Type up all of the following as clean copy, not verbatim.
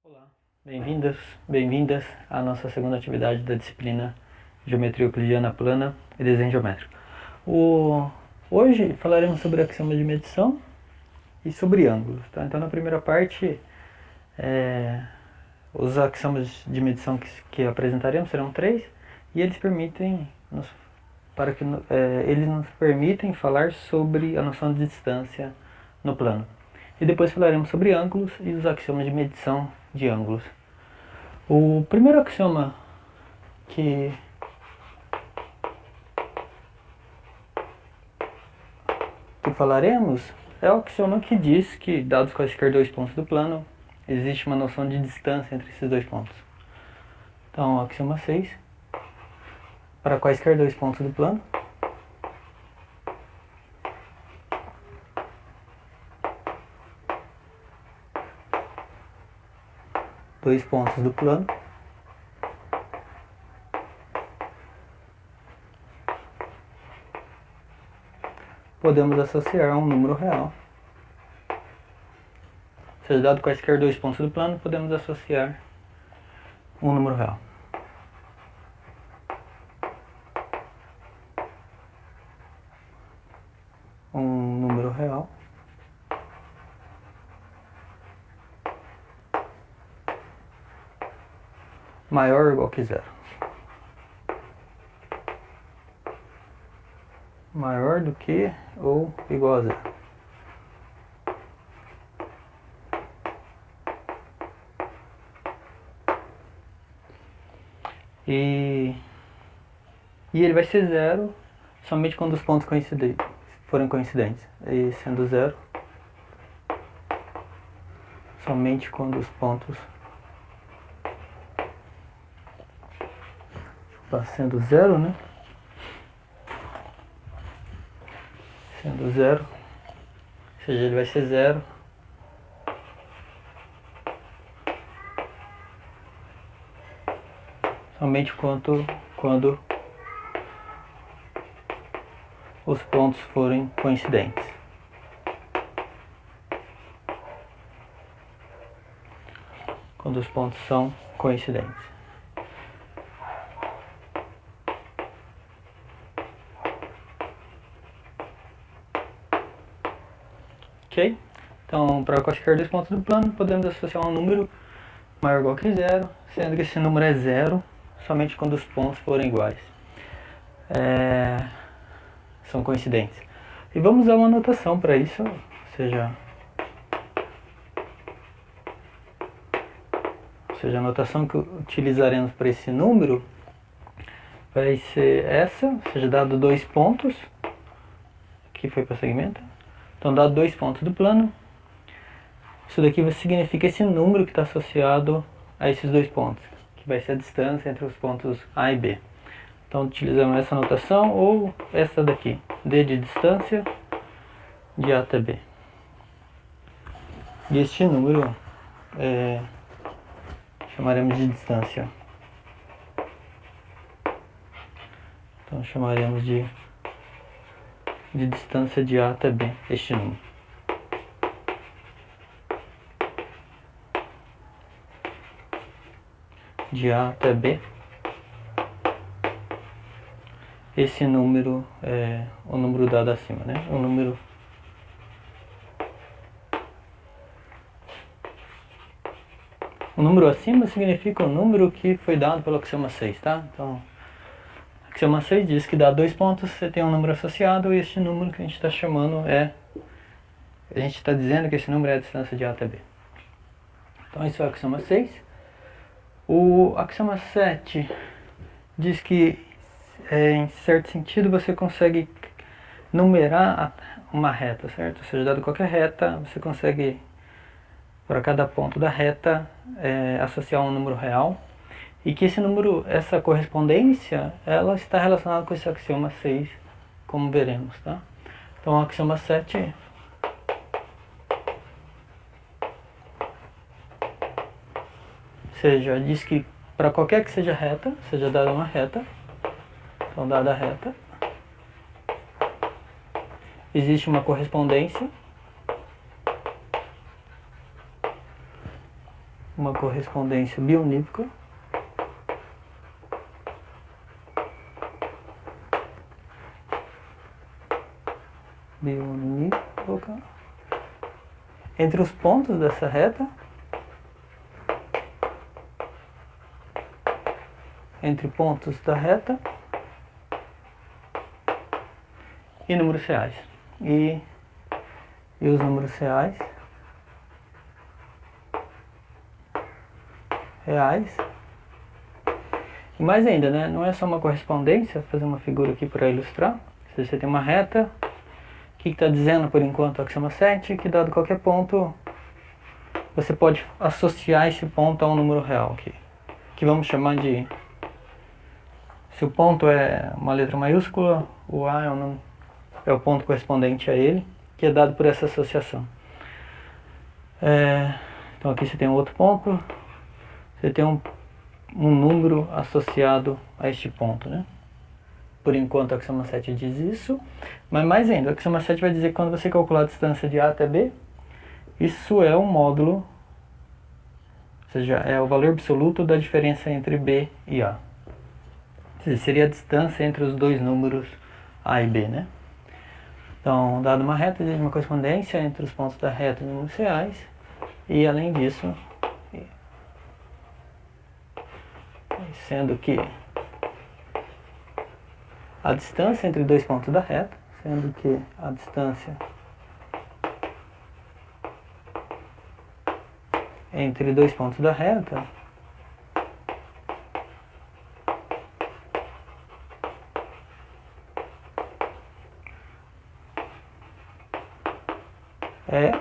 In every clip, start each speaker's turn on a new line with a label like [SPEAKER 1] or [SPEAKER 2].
[SPEAKER 1] Olá, bem-vindas à nossa segunda atividade da disciplina Geometria Euclidiana Plana e Desenho Geométrico. Hoje falaremos sobre axiomas de medição e sobre ângulos. Tá? Então, na primeira parte, os axiomas de medição que apresentaremos serão 3 e eles eles nos permitem falar sobre a noção de distância no plano. E depois falaremos sobre ângulos e os axiomas de medição de ângulos. O primeiro axioma que falaremos é o axioma que diz que, dados quaisquer dois pontos do plano, existe uma noção de distância entre esses dois pontos. Então, axioma 6, para quaisquer dois pontos do plano, podemos associar um número real. Ou seja, dado quaisquer dois pontos do plano, podemos associar um número real. Um número real maior ou igual que zero. Maior do que ou igual a zero. E ele vai ser zero somente quando os pontos forem coincidentes. E sendo zero, somente quando os pontos... Sendo zero, né? Sendo zero, ou seja, ele vai ser zero somente quando os pontos forem coincidentes. Quando os pontos são coincidentes. Ok? Então, para quaisquer dois pontos do plano, podemos associar um número maior ou igual que zero, sendo que esse número é zero somente quando os pontos forem iguais. São coincidentes. E vamos usar uma notação para isso, ou seja, a notação que utilizaremos para esse número vai ser essa, ou seja, dado dois pontos, aqui foi para segmento, então dado dois pontos do plano, isso daqui significa esse número que está associado a esses dois pontos, que vai ser a distância entre os pontos A e B. Então utilizamos essa notação ou essa daqui, D de distância de A até B. E este número chamaremos de distância. Então chamaremos de distância de A até B, este número. De A até B. Esse número é o número dado acima, né? O número acima significa o número que foi dado pelo axioma 6, tá? Então, o axioma 6 diz que dá dois pontos, você tem um número associado e este número que a gente está chamando a gente está dizendo que esse número é a distância de A até B. Então, esse é o axioma 6. O axioma 7 diz que, em certo sentido, você consegue numerar uma reta, certo? Ou seja, dado qualquer reta, você consegue, para cada ponto da reta, associar um número real. E que essa correspondência, ela está relacionada com esse axioma 6, como veremos, tá? Então, o axioma 7... Ou seja, diz que para qualquer que seja reta, seja dada uma reta, então dada a reta, existe uma correspondência uma correspondência biunívoca entre os pontos dessa reta, entre pontos da reta e números reais. E os números reais e mais ainda, né? Não é só uma correspondência, vou fazer uma figura aqui para ilustrar. Se você tem uma reta, o que está dizendo por enquanto o axioma 7? Que dado qualquer ponto, você pode associar esse ponto a um número real aqui, que vamos chamar de, se o ponto é uma letra maiúscula, o A é o ponto correspondente a ele, que é dado por essa associação. Então aqui você tem um outro ponto, você tem um número associado a este ponto, né? Por enquanto o axioma 7 diz isso, mas mais ainda, o axioma 7 vai dizer que quando você calcular a distância de A até B, isso é um módulo, ou seja, é o valor absoluto da diferença entre B e A. Ou seja, seria a distância entre os dois números A e B, né? Então, dado uma reta, existe uma correspondência entre os pontos da reta e números reais, e além disso, sendo que a distância entre dois pontos da reta, sendo que a distância entre dois pontos da reta é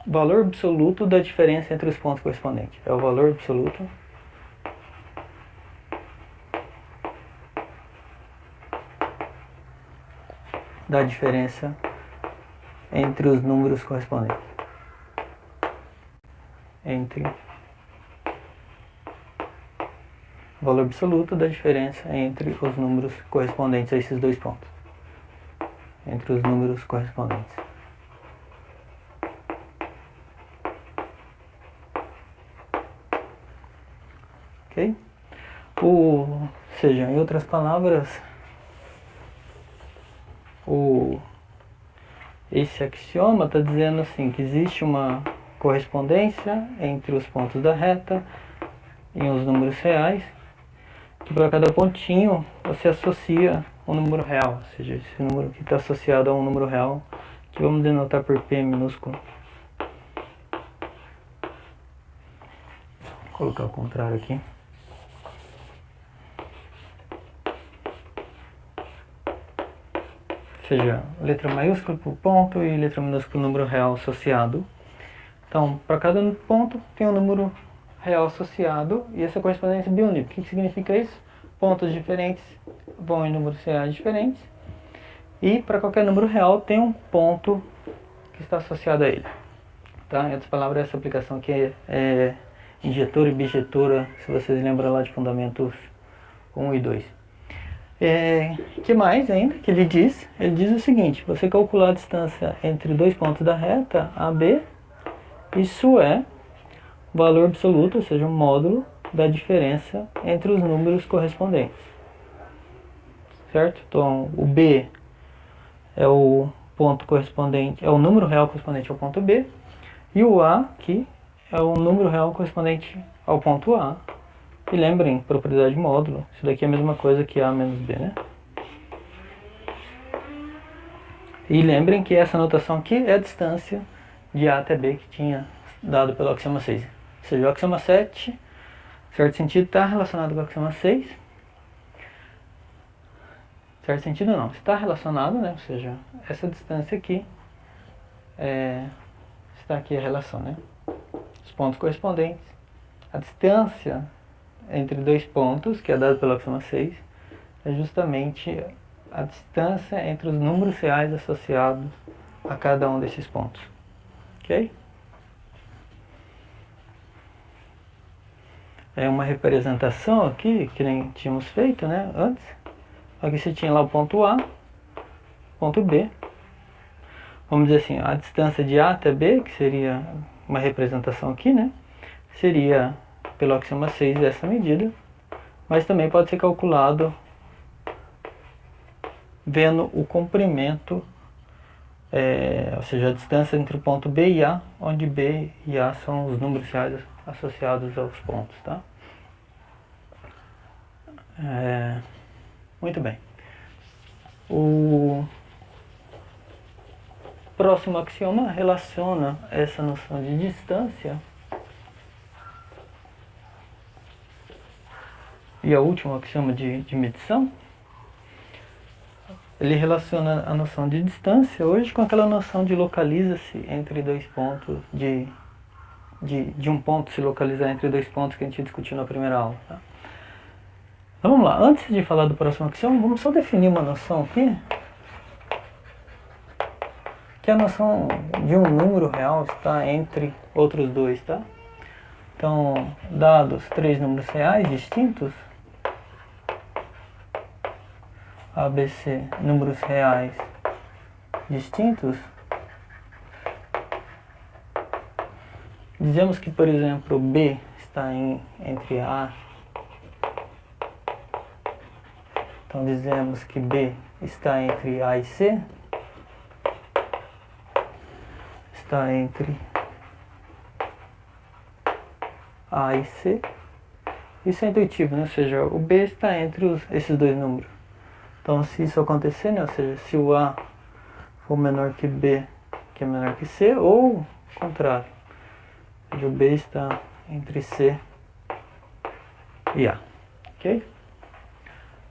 [SPEAKER 1] o valor absoluto da diferença entre os pontos correspondentes. É o valor absoluto da diferença entre os números correspondentes. O valor absoluto da diferença entre os números correspondentes a esses dois pontos. Entre os números correspondentes. Ok? Ou seja, em outras palavras, esse axioma está dizendo assim, que existe uma correspondência entre os pontos da reta e os números reais, que para cada pontinho você associa um número real, ou seja, esse número que está associado a um número real, que vamos denotar por P minúsculo. Vou colocar ao contrário aqui. Ou seja, letra maiúscula para o ponto e letra minúscula para o número real associado. Então, para cada ponto tem um número real associado e essa correspondência biunívoca. O que significa isso? Pontos diferentes vão em números reais diferentes e para qualquer número real tem um ponto que está associado a ele. Tá? Em outras palavras, essa aplicação aqui é injetora e bijetora, se vocês lembram lá de fundamentos 1 e 2. Que mais ainda que ele diz? Ele diz o seguinte: você calcular a distância entre dois pontos da reta AB, isso é o valor absoluto, ou seja, o módulo da diferença entre os números correspondentes. Certo? Então, o B é o ponto correspondente, é o número real correspondente ao ponto B, e o A aqui é o número real correspondente ao ponto A. E lembrem, propriedade módulo, isso daqui é a mesma coisa que A menos B, né? E lembrem que essa notação aqui é a distância de A até B que tinha dado pelo axioma 6. Ou seja, o axioma 7, em certo sentido, está relacionado com o axioma 6. Em certo sentido não, está relacionado, né? Ou seja, essa distância aqui está aqui a relação, né? Os pontos correspondentes. A distância entre dois pontos, que é dado pelo axioma 6, é justamente a distância entre os números reais associados a cada um desses pontos. Ok? É uma representação aqui, que nem tínhamos feito, né, antes. Aqui você tinha lá o ponto A, ponto B. Vamos dizer assim, a distância de A até B, que seria uma representação aqui, né? seria, pelo axioma 6, essa medida, mas também pode ser calculado vendo o comprimento, ou seja, a distância entre o ponto B e A, onde B e A são os números reais associados aos pontos, tá? Muito bem. O próximo axioma relaciona essa noção de distância e o último axioma de medição. Ele relaciona a noção de distância hoje com aquela noção de localiza-se entre dois pontos, de um ponto se localizar entre dois pontos que a gente discutiu na primeira aula. Tá? Então vamos lá, antes de falar do próximo axioma, vamos só definir uma noção aqui, que é a noção de um número real está entre outros dois, tá? Então, dados três números reais distintos, ABC, números reais distintos, dizemos que, por exemplo, B está entre A. Então, dizemos que B está entre A e C, está entre A e C. Isso é intuitivo, né? Ou seja, o B está entre esses dois números. Então, se isso acontecer, né? Ou seja, se o A for menor que B, que é menor que C, ou o contrário, ou seja, o B está entre C e A, ok?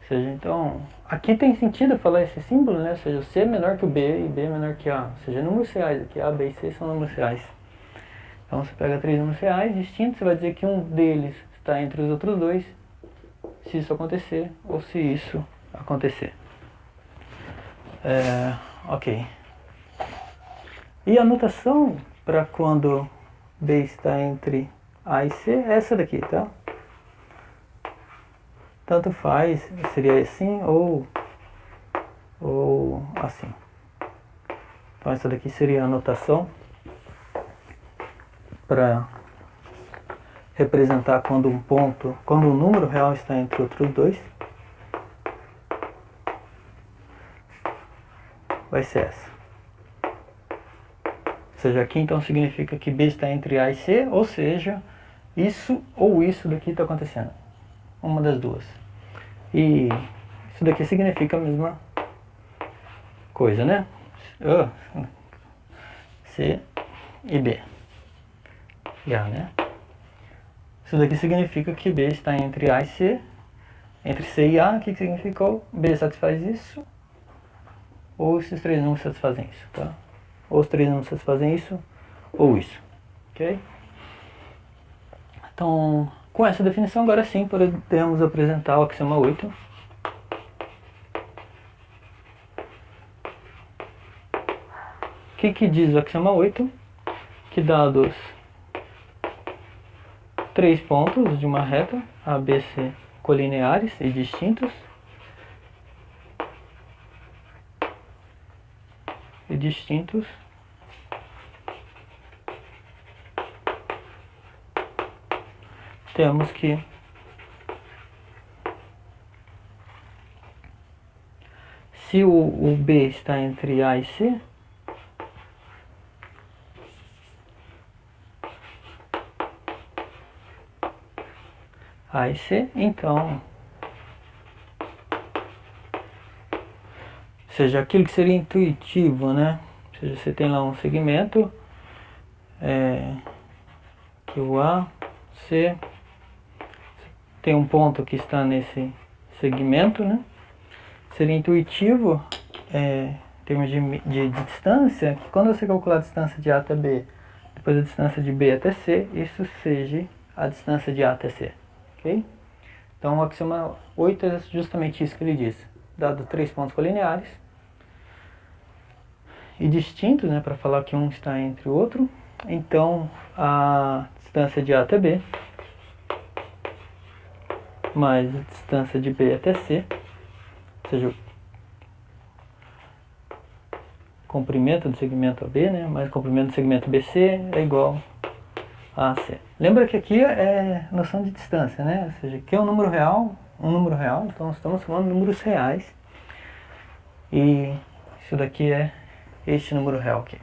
[SPEAKER 1] Ou seja, então, aqui tem sentido falar esse símbolo, né? Ou seja, o C é menor que o B e B é menor que A. Ou seja, números reais aqui, A, B e C são números reais. Então, você pega três números reais distintos, você vai dizer que um deles está entre os outros dois, se isso acontecer, ou se isso acontecer. Ok. E a notação para quando B está entre A e C é essa daqui, tá? Tanto faz, seria assim ou assim. Então essa daqui seria a notação para representar quando um número real está entre outros dois. Vai ser essa. Ou seja, aqui então significa que B está entre A e C, ou seja, isso ou isso daqui está acontecendo. Uma das duas. E isso daqui significa a mesma coisa, né? C e B. E A, né? Isso daqui significa que B está entre A e C. Entre C e A, o que significou? B satisfaz isso, ou esses três números satisfazem isso, tá? Ou os três números satisfazem isso, ou isso, ok? Então, com essa definição, agora sim podemos apresentar o axioma 8. O que diz o axioma 8? Que dados três pontos de uma reta ABC colineares e distintos, temos que se o B está entre A e C, A e C, então, ou seja, aquilo que seria intuitivo, né? Ou seja, você tem lá um segmento, que o A, C, tem um ponto que está nesse segmento, né? Seria intuitivo, em termos de distância, que quando você calcular a distância de A até B, depois a distância de B até C, isso seja a distância de A até C, ok? Então o axioma 8 é justamente isso que ele diz. Dado três pontos colineares e distintos, né, para falar que um está entre o outro, então a distância de A até B mais a distância de B até C, ou seja, o comprimento do segmento AB, né, mais o comprimento do segmento BC é igual AC. Lembra que aqui é noção de distância, né? Ou seja, aqui é um número real, então estamos falando de números reais. E isso daqui é este número real aqui.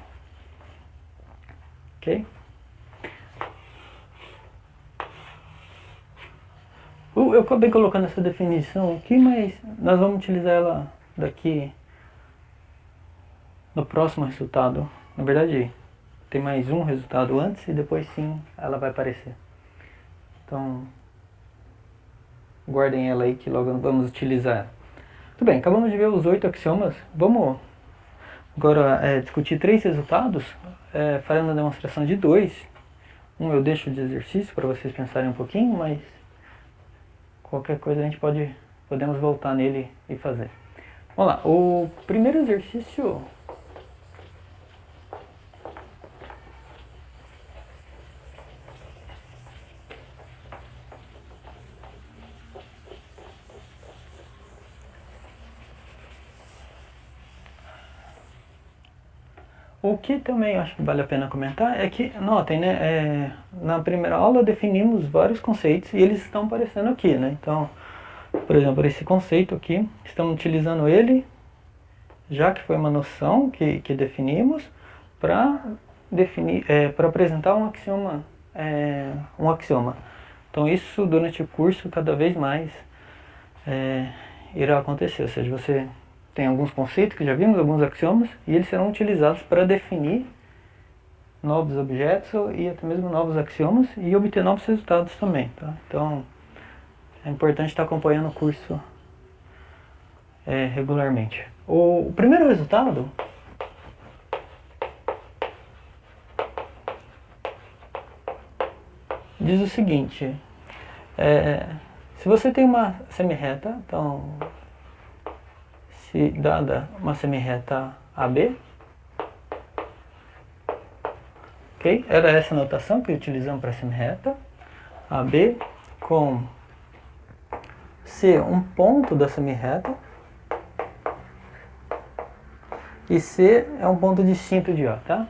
[SPEAKER 1] Ok? Eu acabei colocando essa definição aqui, mas nós vamos utilizar ela daqui no próximo resultado. Na verdade, tem mais um resultado antes e depois sim ela vai aparecer. Então, guardem ela aí que logo vamos utilizar ela. Tudo bem, acabamos de ver os 8 axiomas. Vamos agora discutir 3 resultados, fazendo a demonstração de 2. Um eu deixo de exercício para vocês pensarem um pouquinho, mas qualquer coisa a gente podemos voltar nele e fazer. Vamos lá, o primeiro exercício... O que também acho que vale a pena comentar é que, notem, né, na primeira aula definimos vários conceitos e eles estão aparecendo aqui, né? Então, por exemplo, esse conceito aqui, estamos utilizando ele, já que foi uma noção que definimos, para definir, para apresentar um axioma. Então isso durante o curso cada vez mais irá acontecer, ou seja, você tem alguns conceitos que já vimos, alguns axiomas, e eles serão utilizados para definir novos objetos e até mesmo novos axiomas e obter novos resultados também, tá? Então é importante estar acompanhando o curso regularmente. O primeiro resultado diz o seguinte: se você tem uma semirreta, então se dada uma semirreta AB, ok? Era essa a notação que utilizamos para a semirreta, AB com C um ponto da semirreta e C é um ponto distinto de A, tá?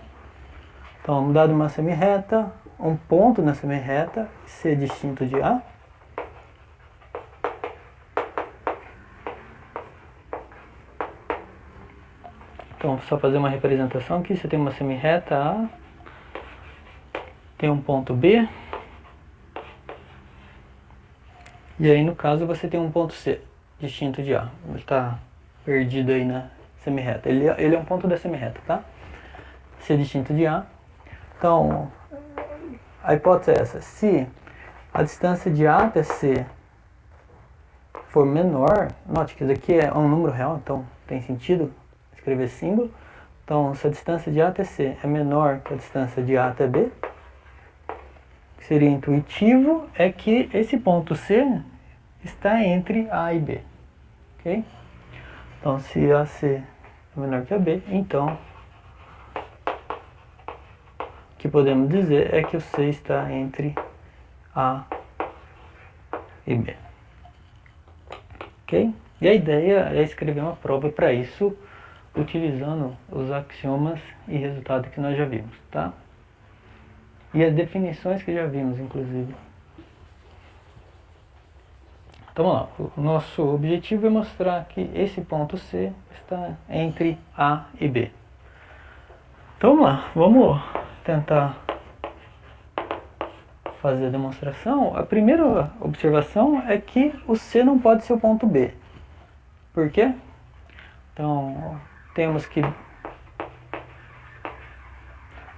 [SPEAKER 1] Então, dado uma semirreta, um ponto na semirreta, C distinto de A. Então, só fazer uma representação aqui, você tem uma semirreta A, tem um ponto B, e aí no caso você tem um ponto C, distinto de A. Ele está perdido aí na semirreta. Ele é um ponto da semirreta, tá? C distinto de A. Então, a hipótese é essa: se a distância de A até C for menor, note que isso aqui é um número real, então tem sentido escrever símbolo. Então, se a distância de A até C é menor que a distância de A até B, o que seria intuitivo é que esse ponto C está entre A e B. Ok? Então, se AC é menor que a B, então o que podemos dizer é que o C está entre A e B. Ok? E a ideia é escrever uma prova para isso, utilizando os axiomas e resultados que nós já vimos, tá? E as definições que já vimos, inclusive. Então vamos lá, o nosso objetivo é mostrar que esse ponto C está entre A e B. Então vamos lá, vamos tentar fazer a demonstração. A primeira observação é que o C não pode ser o ponto B. Por quê? Então, temos que...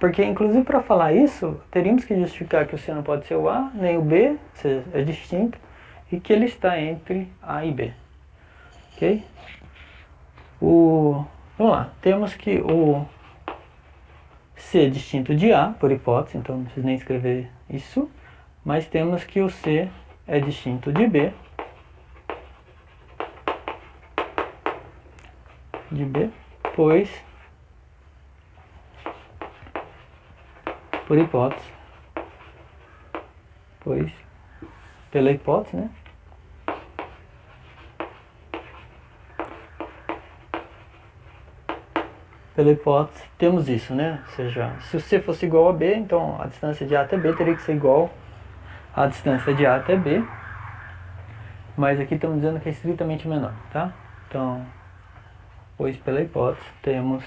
[SPEAKER 1] Porque, inclusive, para falar isso, teríamos que justificar que o C não pode ser o A, nem o B, é distinto, e que ele está entre A e B. Ok? Vamos lá, temos que o C é distinto de A, por hipótese, então não preciso nem escrever isso, mas temos que o C é distinto de B, pois, por hipótese, pela hipótese, né? pela hipótese, temos isso, né? Ou seja, se o C fosse igual a B, então a distância de A até B teria que ser igual à distância de A até B. Mas aqui estamos dizendo que é estritamente menor, tá? Então, pois pela hipótese, temos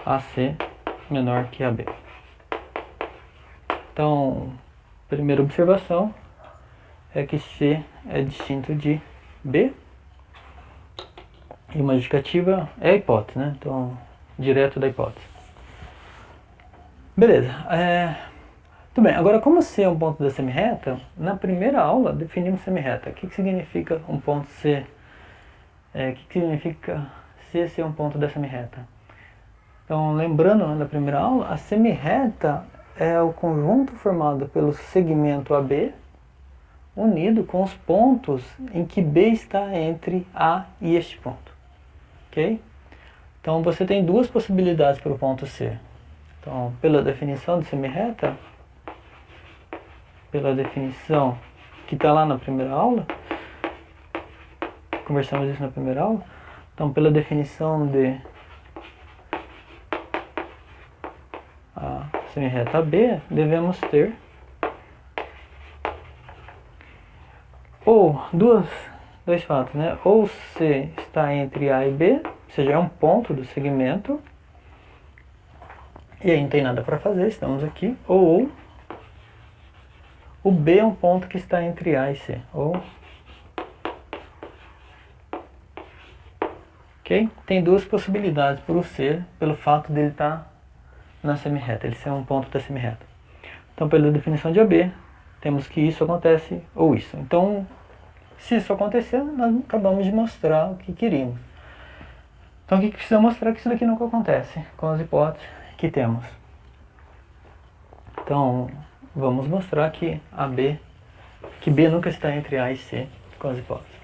[SPEAKER 1] AC menor que AB. Então, primeira observação é que C é distinto de B. E uma justificativa é a hipótese, né? Então, direto da hipótese. Beleza. Tudo bem. Agora, como C é um ponto da semirreta, na primeira aula definimos semirreta. O que significa um ponto C? O que significa C ser um ponto da semirreta? Então, lembrando, né, da primeira aula, a semirreta é o conjunto formado pelo segmento AB unido com os pontos em que B está entre A e este ponto. Ok? Então você tem duas possibilidades para o ponto C. Então, pela definição de semirreta, pela definição que está lá na primeira aula, conversamos isso na primeira aula. Então, pela definição de a semirreta B, devemos ter ou dois fatos, né? Ou C está entre A e B, ou seja, é um ponto do segmento, e aí não tem nada para fazer, estamos aqui. Ou o B é um ponto que está entre A e C. Ok? Tem duas possibilidades para o C, pelo fato dele estar na semirreta, ele ser um ponto da semirreta. Então, pela definição de AB, temos que isso acontece ou isso. Então, se isso acontecer, nós acabamos de mostrar o que queríamos. Então, o que precisa mostrar? Que isso daqui nunca acontece com as hipóteses que temos. Então, vamos mostrar que que B nunca está entre A e C com as hipóteses.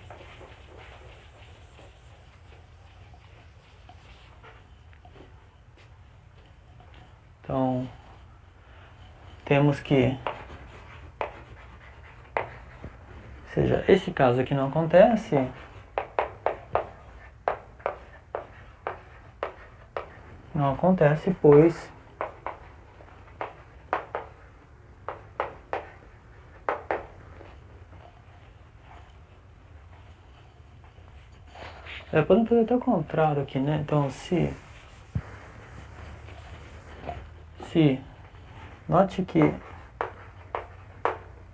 [SPEAKER 1] Então, temos que, ou seja, esse caso aqui não acontece, pois podemos fazer até o contrário aqui, né? Então, se note que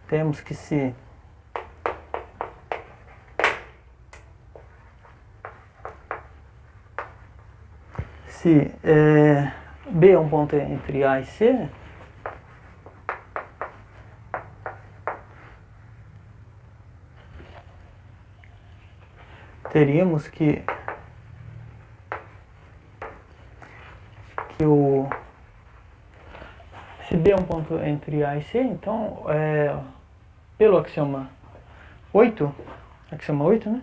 [SPEAKER 1] temos que se B é um ponto entre A e C, teríamos que se B é um ponto entre A e C, então pelo axioma 8, né?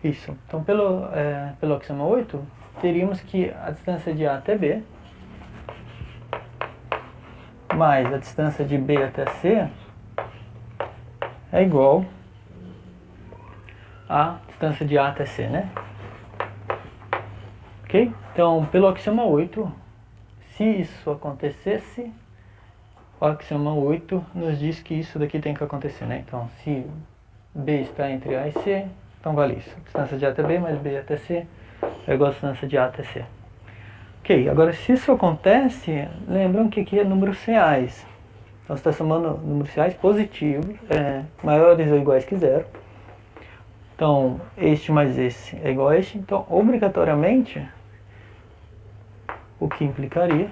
[SPEAKER 1] Isso. Então pelo axioma 8, teríamos que a distância de A até B mais a distância de B até C é igual à distância de A até C, né? Ok? Então, pelo axioma 8, se isso acontecesse, o axioma 8 nos diz que isso daqui tem que acontecer, né? Então, se B está entre A e C, então vale isso. A distância de A até B mais B até C é igual a distância de A até C. Ok, agora se isso acontece, lembram que aqui é números reais. Então, você está somando números reais positivos, maiores ou iguais que zero. Então, este mais esse é igual a este. Então, obrigatoriamente, o que implicaria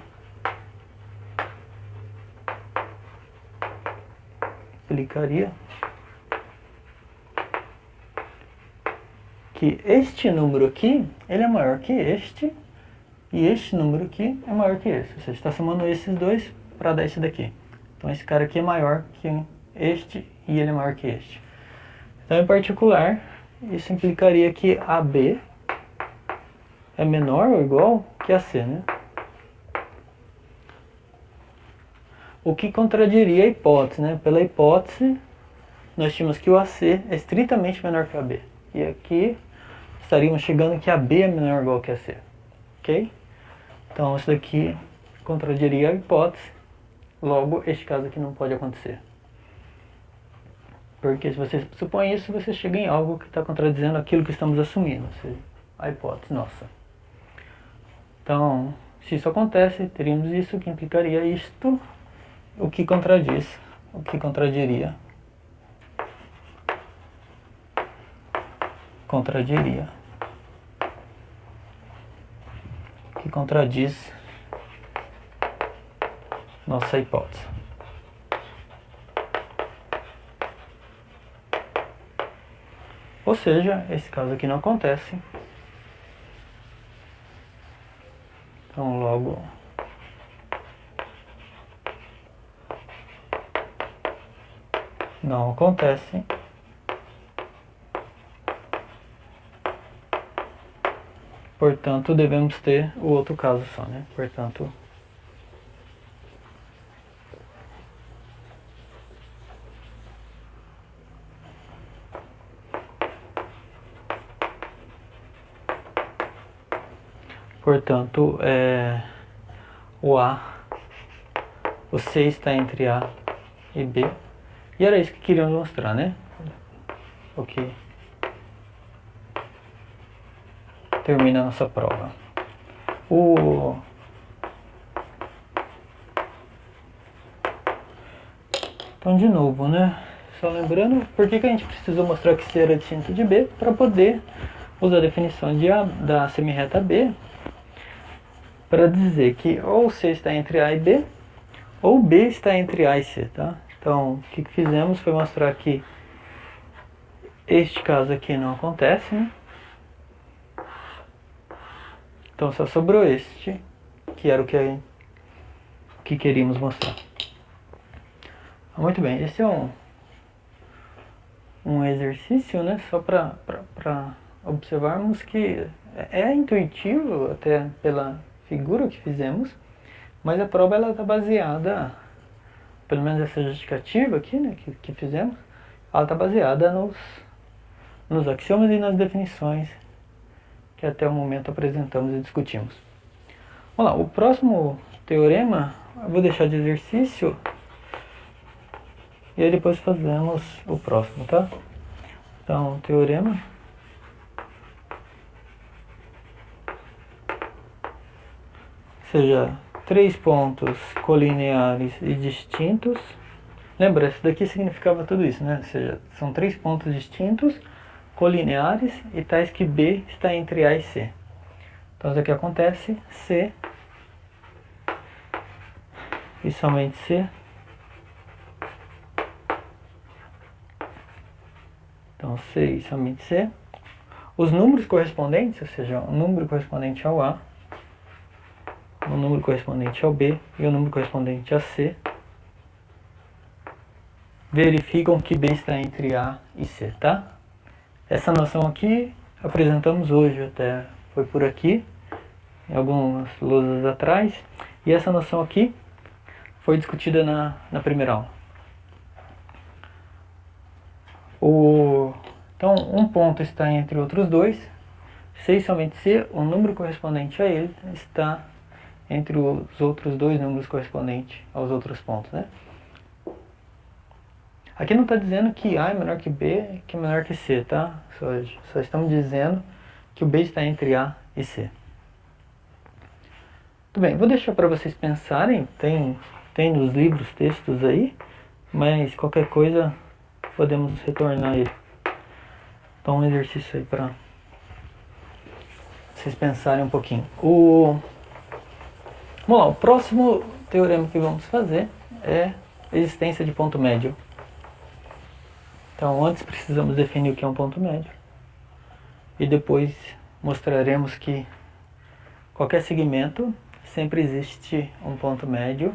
[SPEAKER 1] que este número aqui, ele é maior que este, e este número aqui é maior que esse. Você está somando esses dois para dar esse daqui. Então esse cara aqui é maior que este e ele é maior que este. Então, em particular, isso implicaria que AB é menor ou igual que AC, né? O que contradiria a hipótese, né? Pela hipótese, nós tínhamos que o AC é estritamente menor que o AB. E aqui estaríamos chegando que AB é menor ou igual que a C. Ok? Então isso daqui contradiria a hipótese. Logo, este caso aqui não pode acontecer. Porque se você supõe isso, você chega em algo que está contradizendo aquilo que estamos assumindo, ou seja, a hipótese nossa. Então, se isso acontece, teríamos isso que implicaria isto, o que contradiz, o que contradiria. Que contradiz nossa hipótese. Ou seja, esse caso aqui não acontece. Então logo não acontece. Portanto, devemos ter o outro caso só, né? Portanto, o C está entre A e B. E era isso que queríamos mostrar, né? Ok. Termina a nossa prova. Então, de novo, né? Só lembrando, por que a gente precisou mostrar que C era distinto de B? Para poder usar a definição da semirreta B para dizer que ou C está entre A e B, ou B está entre A e C, tá? Então, o que fizemos foi mostrar que este caso aqui não acontece, né? Então só sobrou este, que era o que queríamos mostrar. Muito bem, esse é um exercício, né? Só para observarmos que é intuitivo, até pela figura que fizemos, mas a prova ela está baseada, pelo menos essa justificativa aqui, né, que fizemos, ela está baseada nos axiomas e nas definições que até o momento apresentamos e discutimos. Vamos lá, o próximo teorema eu vou deixar de exercício e aí depois fazemos o próximo, tá? Então, teorema seja 3 pontos colineares e distintos. Lembra, isso daqui significava tudo isso, né? Ou seja, são 3 pontos distintos, colineares e tais que B está entre A e C. Então isso aqui acontece C e somente C. Então C e somente C. Os números correspondentes, ou seja, o número correspondente ao A, o número correspondente ao B e o número correspondente a C, verificam que B está entre A e C, tá? Essa noção aqui apresentamos hoje, até foi por aqui, em algumas lousas atrás, e essa noção aqui foi discutida na primeira aula. Então, um ponto está entre outros dois, C e somente C, o número correspondente a ele está entre os outros dois números correspondentes aos outros pontos, né? Aqui não está dizendo que A é menor que B, que é menor que C, tá? Só estamos dizendo que o B está entre A e C. Tudo bem, vou deixar para vocês pensarem, tem nos livros textos aí, mas qualquer coisa podemos retornar ele. Então um exercício aí para vocês pensarem um pouquinho. Vamos lá, o próximo teorema que vamos fazer é existência de ponto médio. Então antes precisamos definir o que é um ponto médio. E depois mostraremos que qualquer segmento sempre existe um ponto médio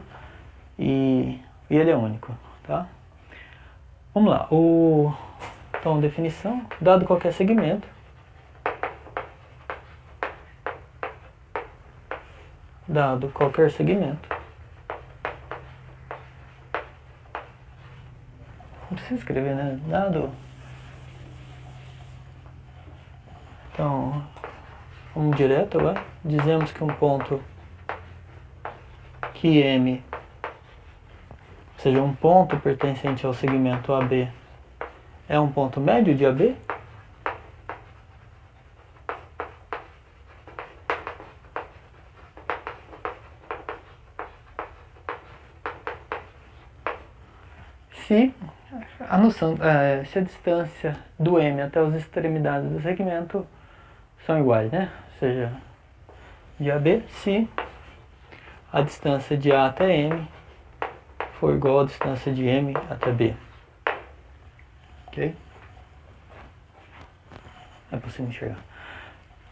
[SPEAKER 1] e ele é único, tá? Vamos lá, então definição, dado qualquer segmento, não precisa escrever, né? Então, vamos direto agora. Dizemos que um ponto que M, ou seja, um ponto pertencente ao segmento AB, é um ponto médio de AB. Se se a distância do M até as extremidades do segmento são iguais, né? Ou seja, de AB, se a distância de A até M for igual à distância de M até B. Ok? É possível enxergar.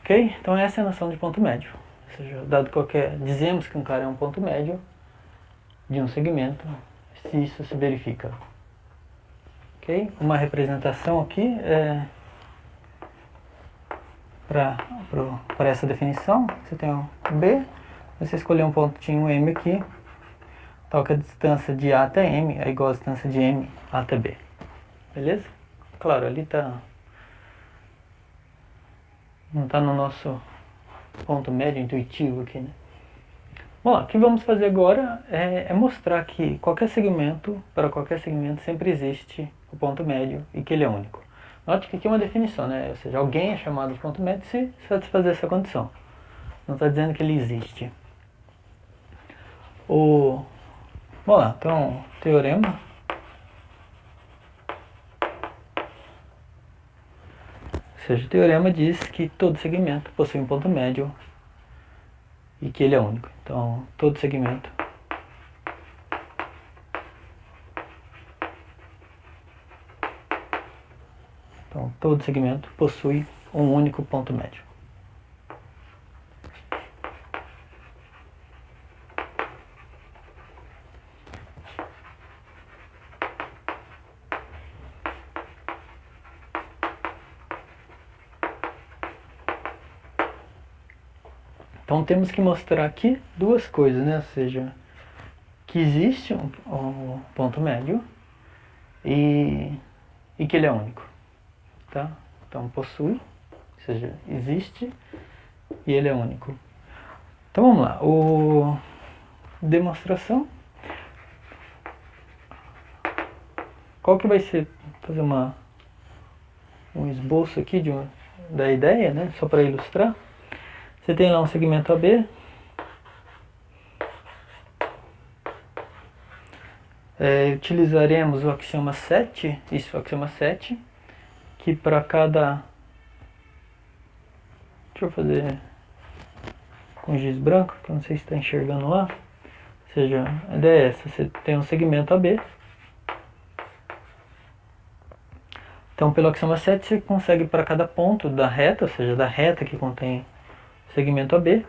[SPEAKER 1] Ok? Então essa é a noção de ponto médio. Ou seja, dado dizemos que um cara é um ponto médio de um segmento, se isso se verifica. Ok? Uma representação aqui para essa definição. Você tem um B, você escolheu um pontinho M aqui, tal que a distância de A até M é igual à distância de M até B. Beleza? Claro, ali não está no nosso ponto médio intuitivo aqui, né? Bom, o que vamos fazer agora é mostrar que para qualquer segmento sempre existe o ponto médio e que ele é único. Note que aqui é uma definição, né? Ou seja, alguém é chamado de ponto médio se satisfazer essa condição. Não está dizendo que ele existe. Vamos lá, então, teorema. Ou seja, o teorema diz que todo segmento possui um ponto médio e que ele é único. Então, todo segmento possui um único ponto médio. Então temos que mostrar aqui duas coisas, né? Ou seja, que existe um ponto médio e que ele é único. Tá? Então possui, ou seja, existe e ele é único. Então vamos lá. Demonstração. Qual que vai ser? Fazer um esboço aqui da ideia, né? Só para ilustrar. Você tem lá um segmento AB. Utilizaremos o axioma 7, isso, o axioma 7, que para cada... Deixa eu fazer com giz branco, que eu não sei se está enxergando lá. Ou seja, a ideia é essa, você tem um segmento AB. Então, pelo axioma 7, você consegue para cada ponto da reta, ou seja, da reta que contém segmento AB,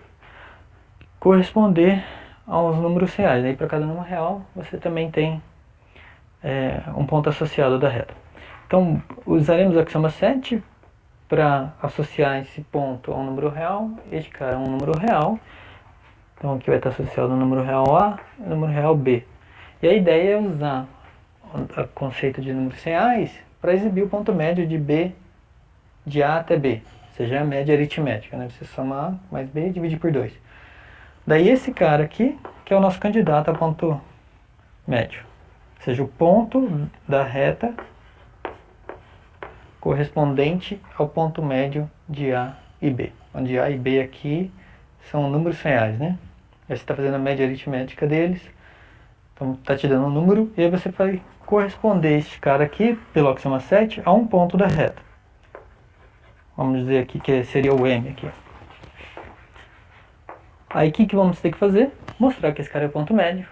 [SPEAKER 1] corresponder aos números reais. Aí para cada número real você também tem um ponto associado da reta. Então usaremos o axioma 7 para associar esse ponto a um número real, este cara a um número real. Então aqui vai estar associado o número real A e o número real B. E a ideia é usar o conceito de números reais para exibir o ponto médio de A até B. Ou seja, a média aritmética, né? Você soma A mais B e dividir por 2. Daí esse cara aqui, que é o nosso candidato a ponto médio. Ou seja, o ponto da reta correspondente ao ponto médio de A e B. Onde A e B aqui são números reais, né? Aí você está fazendo a média aritmética deles. Então está te dando um número e aí você vai corresponder este cara aqui, pelo axioma 7, a um ponto da reta. Vamos dizer aqui que seria o M aqui. Aí o que vamos ter que fazer? Mostrar que esse cara é o ponto médio.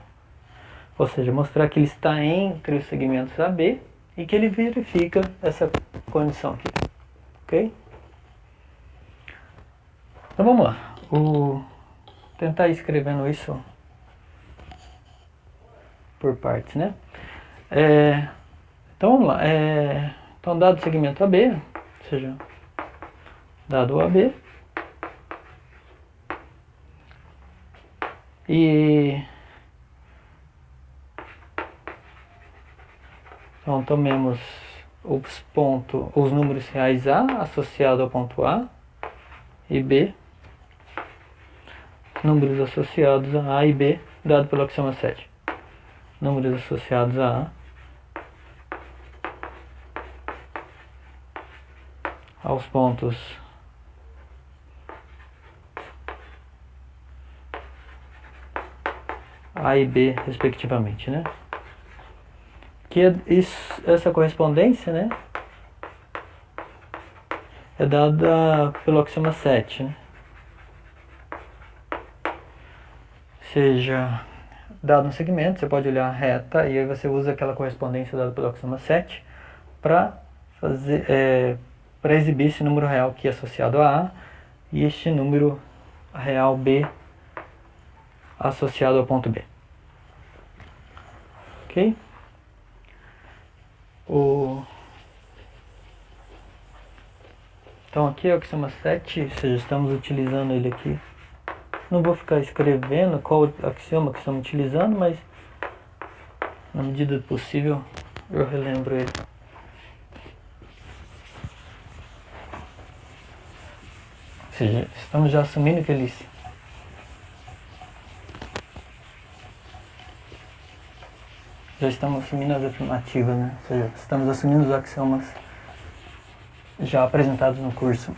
[SPEAKER 1] Ou seja, mostrar que ele está entre os segmentos AB e que ele verifica essa condição aqui. Ok? Então vamos lá. Tentar ir escrevendo isso por partes, né? Então vamos lá. Então dado o segmento AB, ou seja, dado o AB, então tomemos os números reais A associado ao ponto A e B, números associados a e B, dado pelo axioma 7. Números associados a aos pontos A e B, respectivamente, né? Que essa correspondência, né, é dada pelo axioma 7, né? Seja dado um segmento, você pode olhar a reta e aí você usa aquela correspondência dada pelo axioma 7 para fazer para exibir esse número real aqui associado a A e este número real B associado ao ponto B. Ok? Então aqui é o axioma 7, ou seja, estamos utilizando ele aqui. Não vou ficar escrevendo qual axioma que estamos utilizando, mas na medida do possível eu relembro ele. Ou seja, estamos já assumindo que eles já estamos assumindo as afirmativas, né? Ou seja, estamos assumindo os axiomas já apresentados no curso.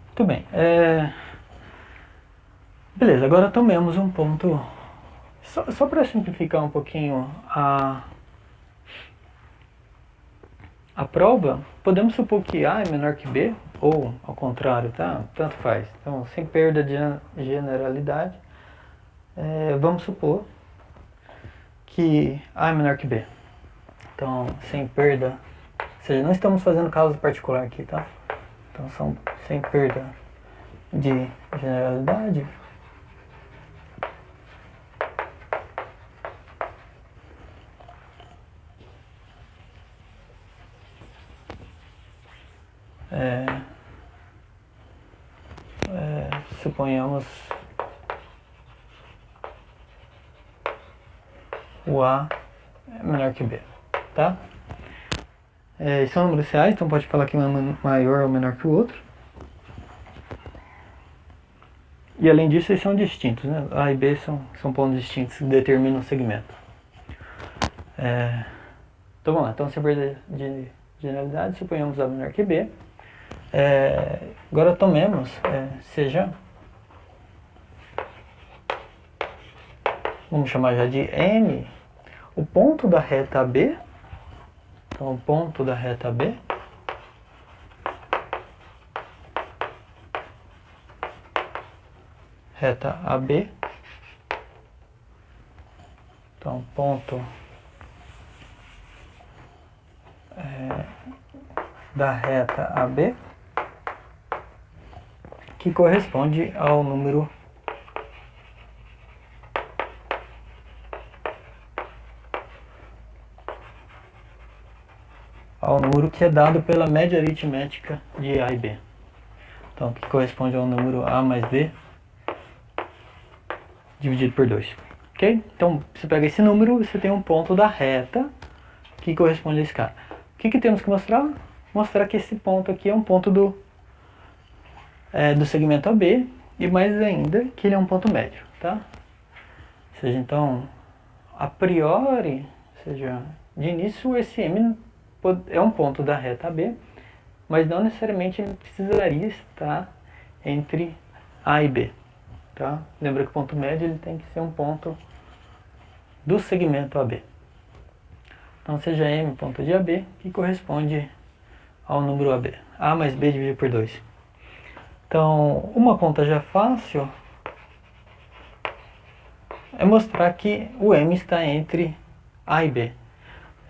[SPEAKER 1] Muito bem. Beleza, agora tomemos um ponto. Só para simplificar um pouquinho a prova, podemos supor que A é menor que B, ou ao contrário, tá? Tanto faz. Então, sem perda de generalidade, vamos supor que A é menor que B. Então, sem perda, ou seja, não estamos fazendo caso particular aqui, tá? Então, sem perda de generalidade, suponhamos o A é menor que B, tá? São números reais, então pode falar que um é maior ou menor que o outro. E além disso, eles são distintos, né? A e B são pontos distintos que determinam o segmento. Então vamos lá, então se perda de generalidade, suponhamos A menor que B. Agora tomemos, seja, vamos chamar já de M, o ponto da reta AB. Então o ponto da reta AB reta AB. Então ponto da reta AB, que corresponde ao número que é dado pela média aritmética de A e B. Então, que corresponde ao número A mais B dividido por 2. Ok? Então, você pega esse número, você tem um ponto da reta que corresponde a esse cara. O que temos que mostrar? Mostrar que esse ponto aqui é um ponto do segmento AB e mais ainda que ele é um ponto médio, tá? Ou seja, então, a priori, ou seja, de início esse M é um ponto da reta AB, mas não necessariamente ele precisaria estar entre A e B, tá? Lembra que o ponto médio ele tem que ser um ponto do segmento AB. Então seja M ponto de AB, que corresponde ao número AB. A mais B dividido por 2. Então, uma conta já fácil é mostrar que o M está entre A e B.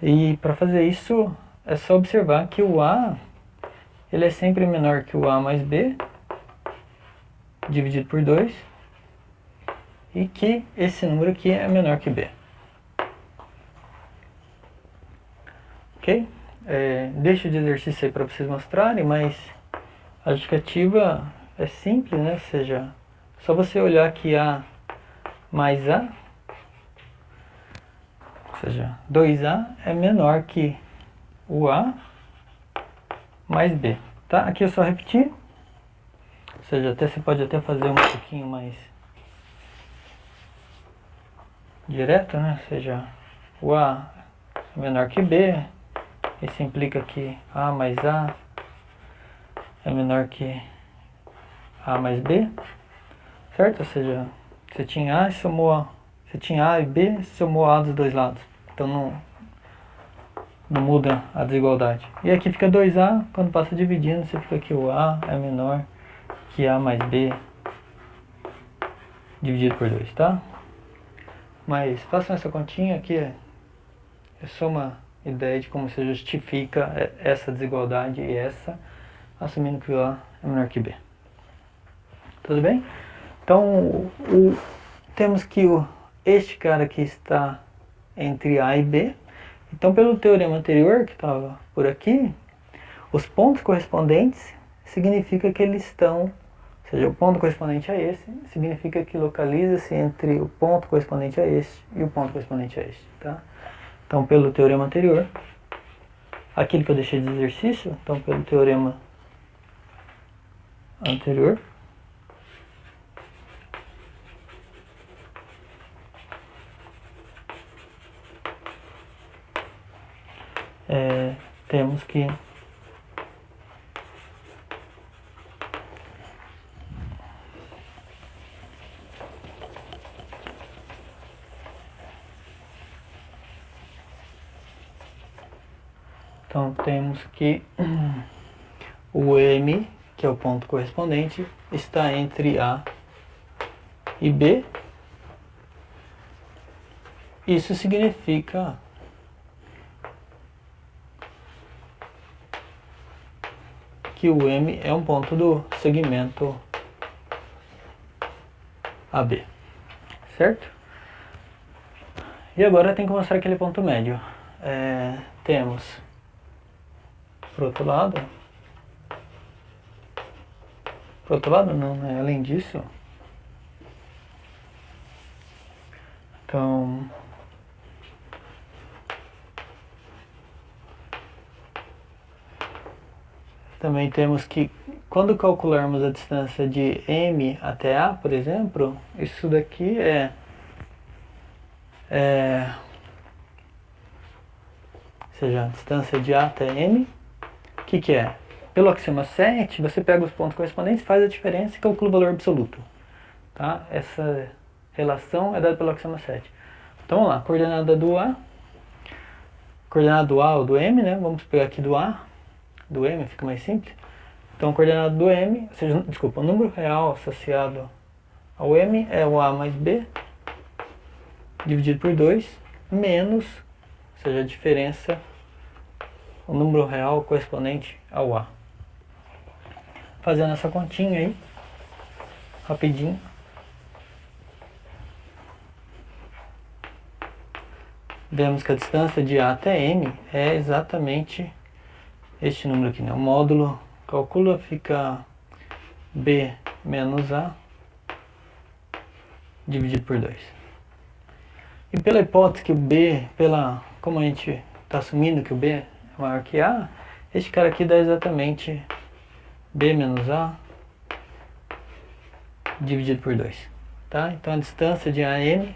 [SPEAKER 1] E para fazer isso, é só observar que o A ele é sempre menor que o A mais B dividido por 2 e que esse número aqui é menor que B. Ok? Deixo de exercício aí para vocês mostrarem, mas a justificativa é simples, né? Ou seja, só você olhar que A mais A, ou seja, 2A é menor que o A mais B, tá? Aqui é só repetir, ou seja, até você pode até fazer um pouquinho mais direto, né? Ou seja, o A é menor que B, isso implica que A mais A é menor que A mais B, certo? Ou seja, você tinha A e somou A, você tinha A e B e somou A dos dois lados, então não muda a desigualdade. E aqui fica 2A, quando passa dividindo, você fica que o A é menor que A mais B dividido por 2, tá? Mas façam essa continha aqui, é só uma ideia de como você justifica essa desigualdade e essa, assumindo que o A é menor que B. Tudo bem? Então, temos que este cara aqui está entre A e B. Então, pelo teorema anterior, que estava por aqui, os pontos correspondentes significa que eles estão, ou seja, o ponto correspondente a esse significa que localiza-se entre o ponto correspondente a este e o ponto correspondente a este, tá? Então, pelo teorema anterior, aquele que eu deixei de exercício, então pelo teorema anterior, temos que o M, que é o ponto correspondente, está entre A e B. Isso significa que o M é um ponto do segmento AB, certo? E agora tem que mostrar aquele ponto médio. Temos, por outro lado não, né? Além disso, então, também temos que, quando calcularmos a distância de M até A, por exemplo, isso daqui ou seja, a distância de A até M, o que é? Pelo axioma 7, você pega os pontos correspondentes, faz a diferença e calcula o valor absoluto. Tá? Essa relação é dada pelo axioma 7. Então vamos lá, coordenada do A, coordenada do A ou do M, né? Vamos pegar aqui do A, do M, fica mais simples. Então, coordenada do M, ou seja, desculpa, o número real associado ao M é o A mais B, dividido por 2, menos, ou seja, a diferença, o número real correspondente ao A. Fazendo essa continha aí, rapidinho. Vemos que a distância de A até M é exatamente este número aqui, né? O módulo calcula, fica B menos A dividido por 2. E pela hipótese que o B, como a gente está assumindo que o B é maior que A, este cara aqui dá exatamente B menos A dividido por 2. Tá? Então a distância de AM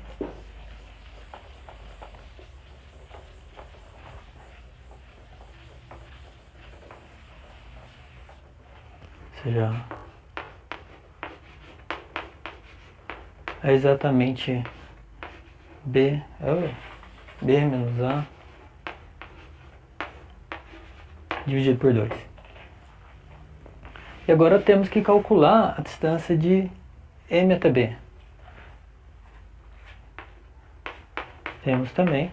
[SPEAKER 1] seja, é exatamente B menos A dividido por 2. E agora temos que calcular a distância de M até B. Temos também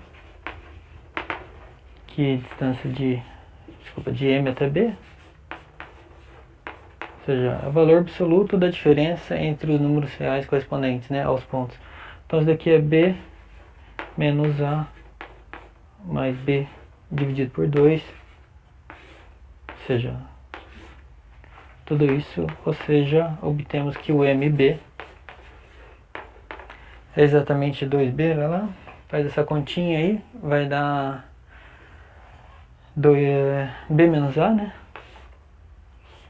[SPEAKER 1] que a distância de M até B, ou seja, é o valor absoluto da diferença entre os números reais correspondentes, né, aos pontos. Então isso daqui é B menos A mais B dividido por 2, ou seja, tudo isso, ou seja, obtemos que o MB é exatamente 2B, vai lá, faz essa continha aí, vai dar B menos A, né?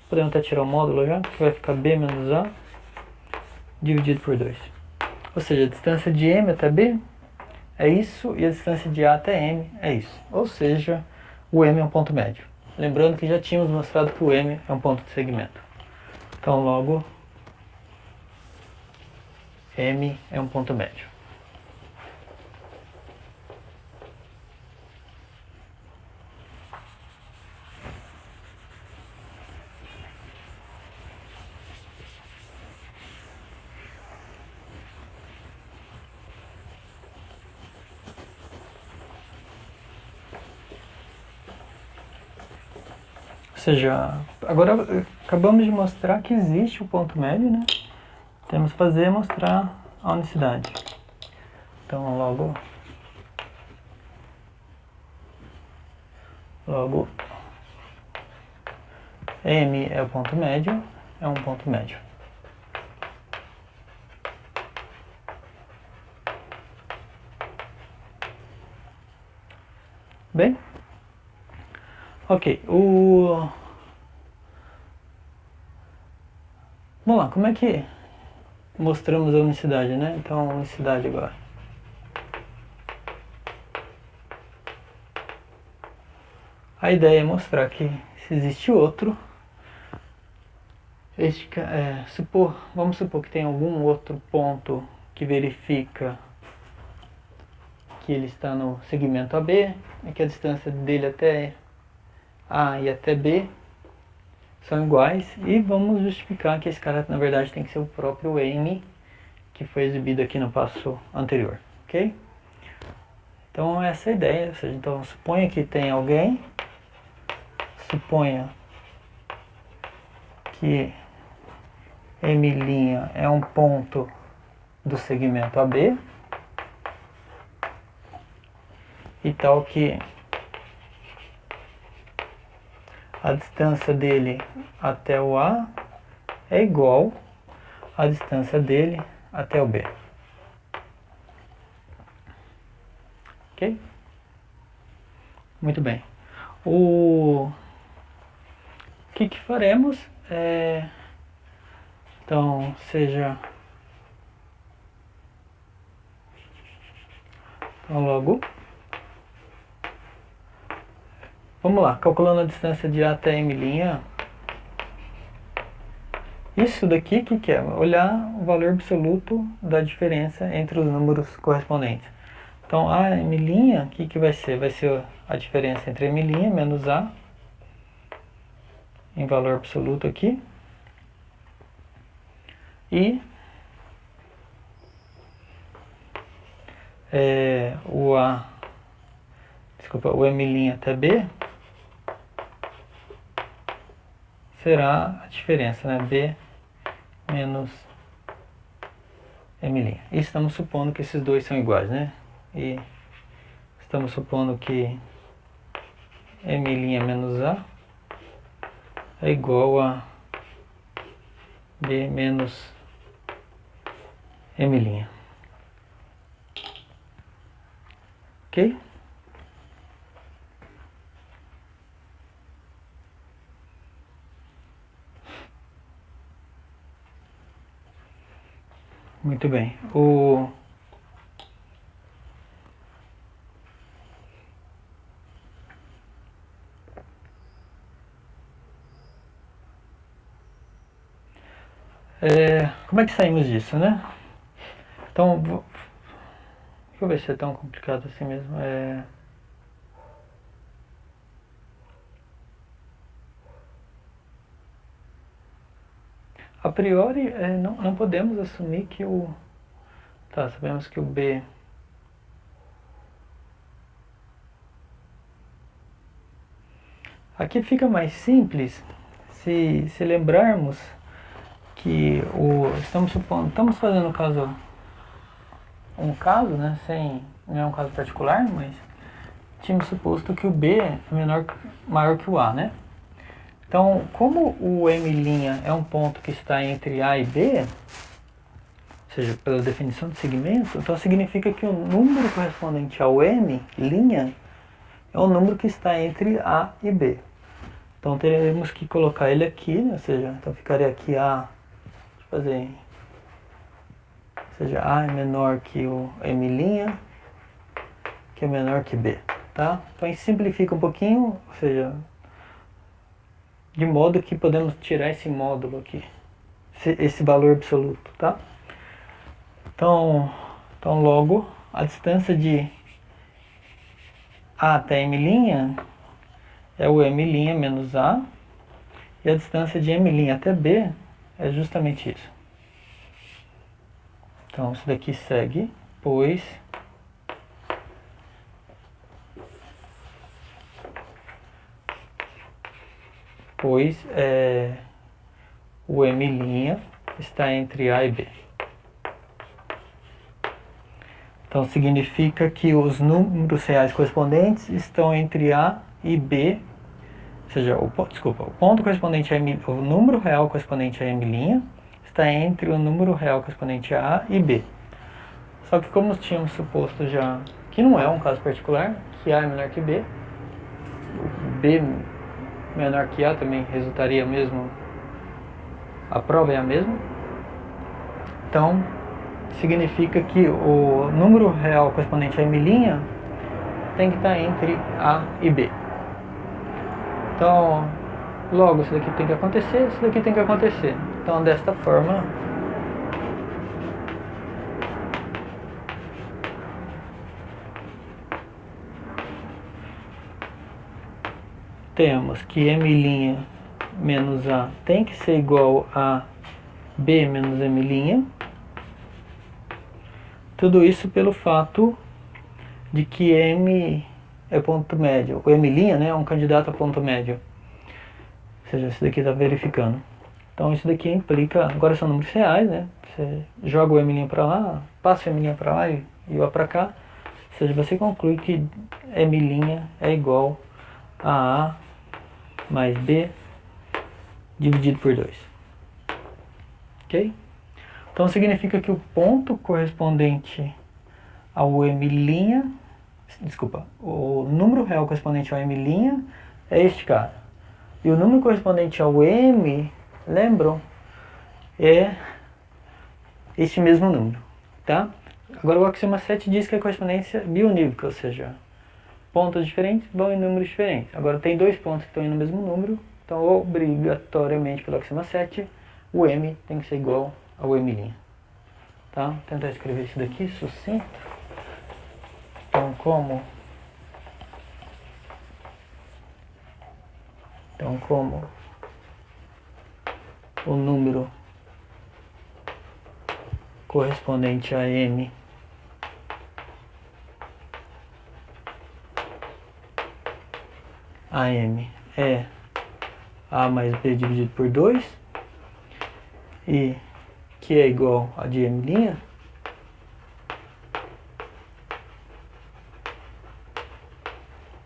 [SPEAKER 1] Podemos até tirar o módulo já, que vai ficar B menos A dividido por 2. Ou seja, a distância de M até B é isso e a distância de A até M é isso. Ou seja, o M é um ponto médio. Lembrando que já tínhamos mostrado que o M é um ponto de segmento. Então logo, M é um ponto médio. Ou seja, agora acabamos de mostrar que existe o ponto médio, né? Temos que fazer é mostrar a unicidade. Então logo M é o ponto médio, é um ponto médio. Bem? Ok, vamos lá, como é que mostramos a unicidade, né? Então, a unicidade agora. A ideia é mostrar que se existe outro, vamos supor que tem algum outro ponto que verifica que ele está no segmento AB, e que a distância dele até A e até B são iguais, e vamos justificar que esse cara na verdade tem que ser o próprio M que foi exibido aqui no passo anterior, ok? Então essa é a ideia, ou seja, então suponha que tem alguém, suponha que M' é um ponto do segmento AB, e tal que a distância dele até o A é igual à distância dele até o B. Ok? Muito bem. O que faremos é... Então, seja... Então, logo... Vamos lá, calculando a distância de A até M'. Isso daqui, o que é? Olhar o valor absoluto da diferença entre os números correspondentes. Então, A M', o que vai ser? Vai ser a diferença entre M' menos A, em valor absoluto aqui, e o M' até B será a diferença, né? B menos M'. E estamos supondo que esses dois são iguais, né? E estamos supondo que M' menos A é igual a B menos M'. Ok? Muito bem. Como é que saímos disso, né? Então, deixa eu ver se é tão complicado assim mesmo. A priori, não podemos assumir que sabemos que o B aqui fica mais simples se lembrarmos que estamos fazendo um caso, né, não é um caso particular, mas tínhamos suposto que o B é maior que o A, né? Então, como o M' é um ponto que está entre A e B, ou seja, pela definição de segmento, então significa que o número correspondente ao M' é um número que está entre A e B. Então teremos que colocar ele aqui, né? Ou seja, então ficaria aqui A, deixa eu fazer, ou seja, A é menor que o M', que é menor que B, tá? Então a gente simplifica um pouquinho, ou seja, de modo que podemos tirar esse módulo aqui, esse valor absoluto, tá? Então logo, a distância de A até M' é o M' menos A, e a distância de M' até B é justamente isso. Então isso daqui segue, pois o M' está entre A e B. Então significa que os números reais correspondentes estão entre A e B, ou seja, o ponto correspondente a M, o número real correspondente a M' está entre o número real correspondente a A e B. Só que como tínhamos suposto já que não é um caso particular, que A é menor que B, B menor que A também resultaria mesmo, a prova é a mesma. Então significa que o número real correspondente a M' tem que estar entre A e B. Então, logo isso daqui tem que acontecer, isso daqui tem que acontecer. Então, desta forma, temos que M' menos A tem que ser igual a B menos M'. Tudo isso pelo fato de que M é ponto médio. O M', né, é um candidato a ponto médio. Ou seja, isso daqui está verificando. Então isso daqui implica, agora são números reais, né? Você joga o M' para lá, passa o M' para lá e o A para cá. Ou seja, você conclui que M' é igual a A mais B dividido por 2. Ok? Então significa que o ponto correspondente ao M', desculpa, o número real correspondente ao M' é este cara. E o número correspondente ao M, lembram, é este mesmo número, tá? Agora o axioma 7 diz que a correspondência bionívoca, ou seja, pontos diferentes vão em números diferentes. Agora tem dois pontos que estão indo no mesmo número, então obrigatoriamente pelo axioma 7, o M tem que ser igual ao M'. Tá? Vou tentar escrever isso daqui sucinto. Então como o número correspondente a M é A mais B dividido por 2 e que é igual a de M',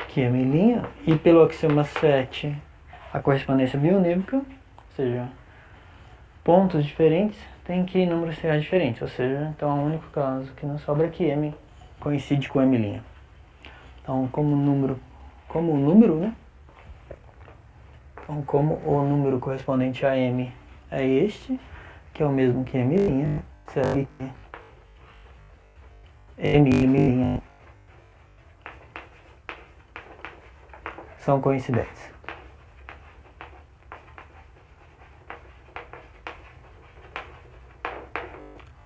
[SPEAKER 1] que é M', e pelo axioma 7 a correspondência bionívoca, ou seja, pontos diferentes tem que ir em números reais diferentes, ou seja, então é o único caso que não sobra é que M coincide com M'. Então como o número, né? Então como o número correspondente a M é este, que é o mesmo que M', segue que M' são coincidentes.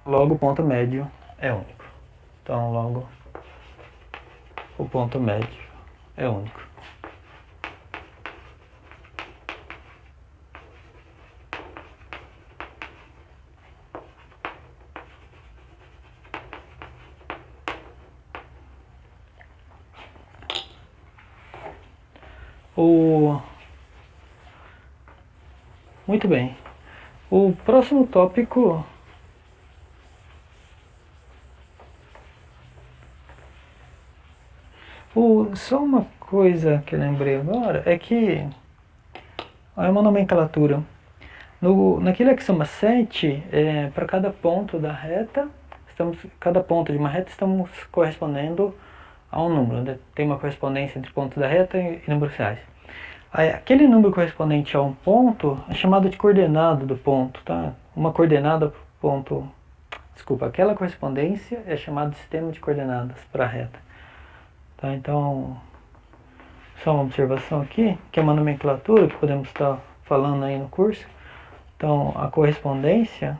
[SPEAKER 1] Logo o ponto médio é único. Então logo o ponto médio é único. Muito bem. O próximo tópico só uma coisa que eu lembrei agora é que É uma nomenclatura. Naquele axioma 7, para cada ponto da reta, cada ponto de uma reta estamos correspondendo a um número, né? Tem uma correspondência entre pontos da reta e números reais. Aí, aquele número correspondente a um ponto é chamado de coordenada do ponto, tá? Uma coordenada ponto, desculpa, aquela correspondência é chamada de sistema de coordenadas para a reta, tá? Então, só uma observação aqui, que é uma nomenclatura que podemos estar falando aí no curso. Então, a correspondência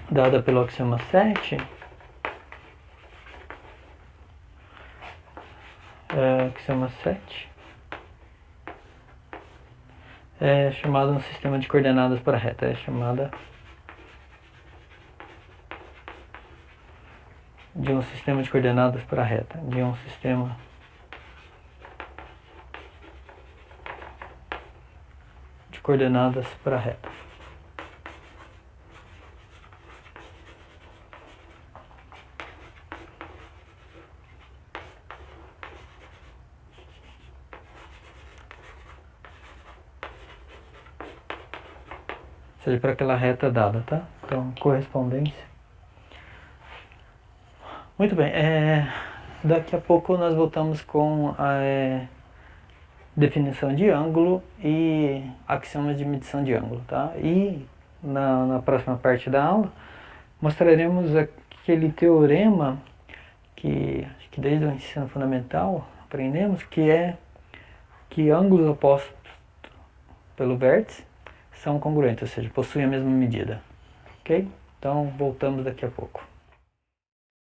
[SPEAKER 1] dada pelo axioma 7 axioma 7 é chamada um sistema de coordenadas para a reta, é chamada de um sistema de coordenadas para a reta, de um sistema de coordenadas para a reta. Ou seja, para aquela reta dada, tá? Então, correspondência. Muito bem, daqui a pouco nós voltamos com a definição de ângulo e axiomas de medição de ângulo, tá? E na próxima parte da aula mostraremos aquele teorema que acho que desde o ensino fundamental aprendemos, que é que ângulos opostos pelo vértice são congruentes, ou seja, possuem a mesma medida, ok? Então voltamos daqui a pouco.